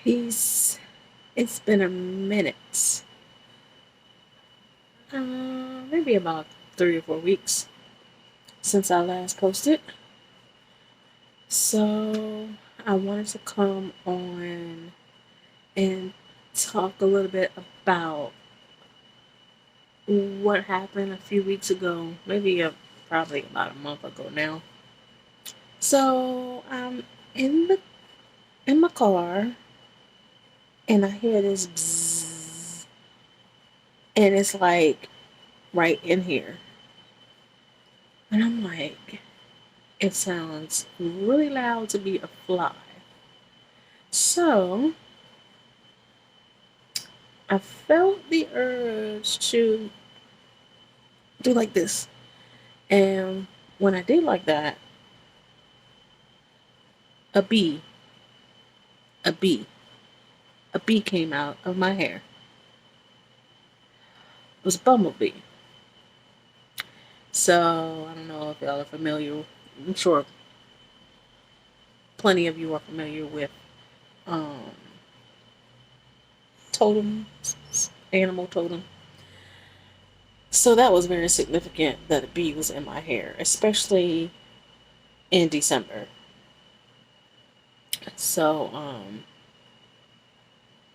Peace. It's been a minute. Maybe about 3 or 4 weeks since I last posted. So I wanted to come on and talk a little bit about what happened a few weeks ago, maybe probably about a month ago now. So I'm in the in my car and I hear this bzzz, and it's like right in here. And I'm like, it sounds really loud to be a fly. So I felt the urge to do like this. And when I did like that, a bee, a bee, a bee came out of my hair. It was a bumblebee. So I don't know if y'all are familiar. I'm sure plenty of you are familiar with um, totems, animal totem. So that was very significant that a bee was in my hair, especially in December. So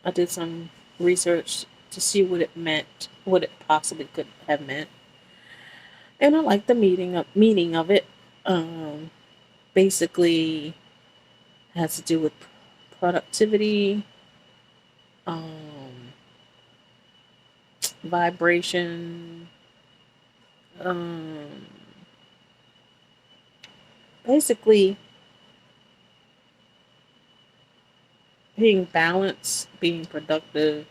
I did some research to see what it meant, what it possibly could have meant, and I like the meaning of it. Um, Basically, has to do with productivity, um, vibration, um, basically being balanced, being productive,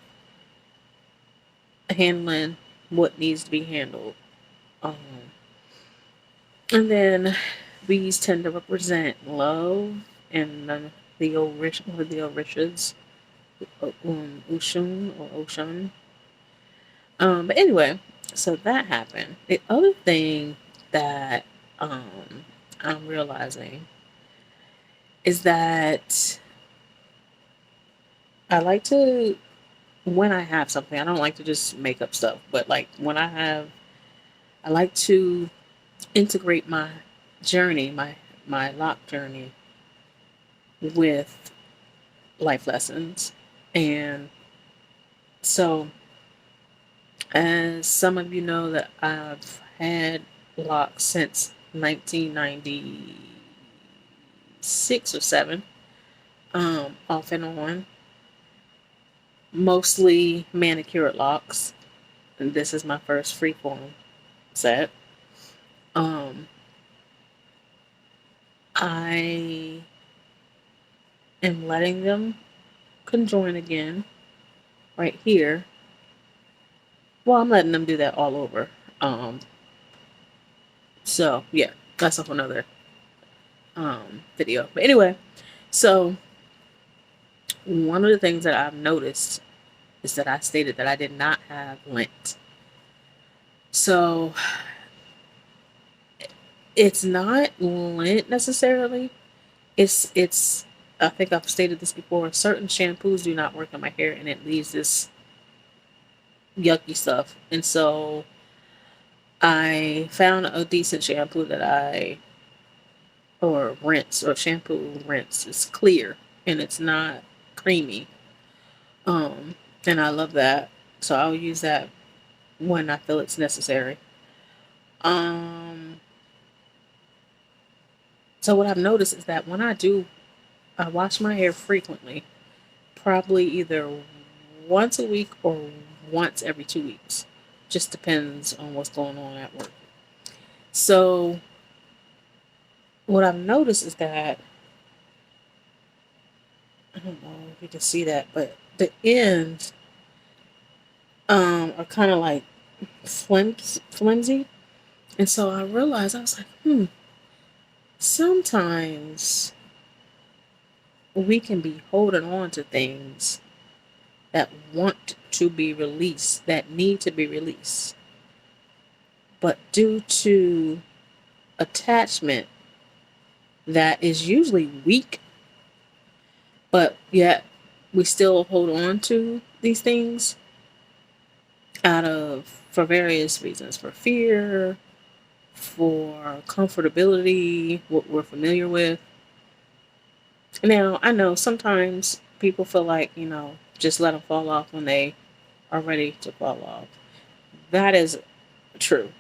handling what needs to be handled. Um, and then bees tend to represent love and the Orishas, Ushun or Oshun. But anyway, so that happened. The other thing that I'm realizing is that I like to, when I have something, I don't like to just make up stuff, but like when I like to integrate my journey, my lock journey with life lessons. And so, as some of you know, that I've had locks since 1996 or 7, off and on, mostly manicured locks. And this is my first freeform set. Um, I am letting them conjoin again right here. Well, I'm letting them do that all over. Um, so yeah, that's a whole nother video. But anyway, so one of the things that I've noticed is that I stated that I did not have lint. So it's not lint necessarily. It's I think I've stated this before. Certain shampoos do not work on my hair and it leaves this yucky stuff. And so I found a decent shampoo that or rinse or shampoo rinse. It's clear and it's not creamy. Um, and I love that. So I'll use that when I feel it's necessary. Um, so what I've noticed is that when I wash my hair frequently, probably either once a week or once every 2 weeks. Just depends on what's going on at work. So what I've noticed is that I don't know if you can see that, but the ends are kind of like flimsy. And so I realized I was like, sometimes we can be holding on to things that want to be released, that need to be released. But due to attachment that is usually weak, but yet we still hold on to these things for various reasons, for fear, for comfortability, what we're familiar with. Now, I know sometimes people feel like, just let them fall off when they are ready to fall off. That is true.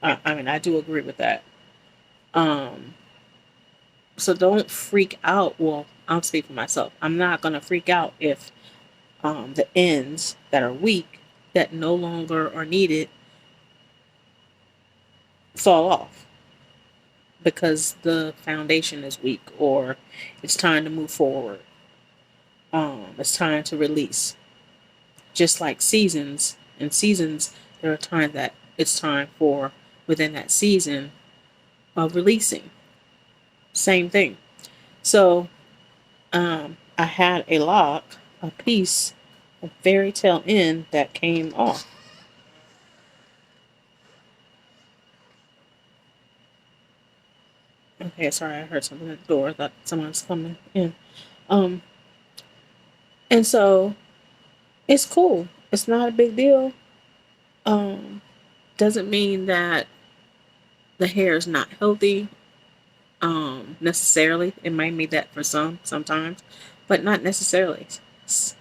I mean, I do agree with that. Um, so don't freak out. Well, I'll speak for myself. I'm not going to freak out if the ends that are weak, that no longer are needed, fall off because the foundation is weak or it's time to move forward. It's time to release. Just like seasons, in seasons, there are times that it's time for within that season of releasing. Same thing. So I had a piece, a fairy tale end that came off. Okay, sorry, I heard something at the door. I thought someone's coming in. Um, and so it's cool. It's not a big deal. Um, doesn't mean that the hair is not healthy. Necessarily, it might mean that for sometimes, but not necessarily. It's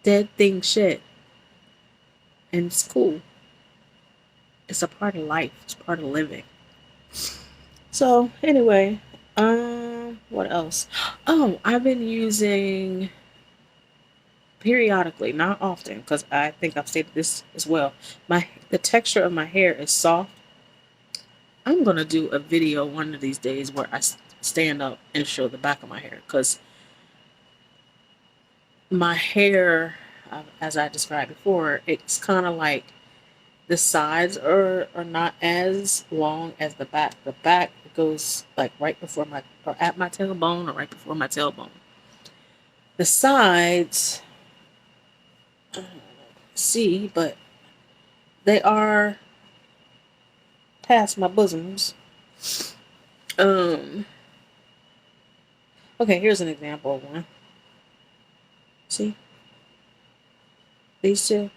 dead thing shit, and it's cool. It's a part of life. It's part of living. So anyway, what else? Oh, I've been using periodically, not often, because I think I've stated this as well. The texture of my hair is soft. I'm gonna do a video one of these days where I stand up and show the back of my hair, because my hair, as I described before, it's kind of like the sides are not as long as the back. The back goes like right before my or at my tailbone or right before my tailbone. The sides, I don't see, but they are past my bosoms. Um. Okay, here's an example of one. See these two,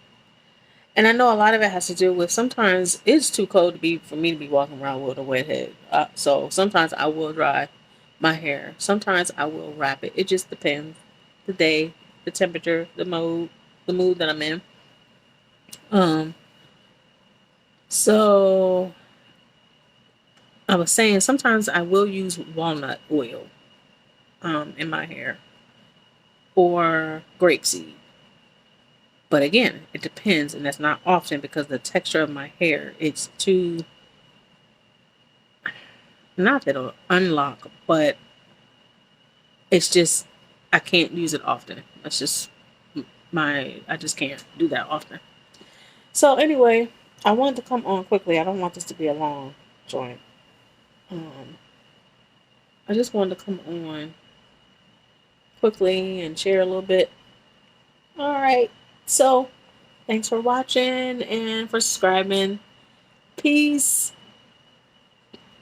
and I know a lot of it has to do with sometimes it's too cold for me to be walking around with a wet head. So sometimes I will dry my hair. Sometimes I will wrap it. It just depends the day, the temperature, the mood that I'm in. Um. So I was saying sometimes I will use walnut oil in my hair or grapeseed. But again, it depends, and that's not often because the texture of my hair, it's too, not that it'll unlock, but it's just, I can't use it often. That's just I just can't do that often. So anyway, I wanted to come on quickly. I don't want this to be a long joint. Um, I just wanted to come on quickly and share a little bit. All right. So thanks for watching and for subscribing. Peace.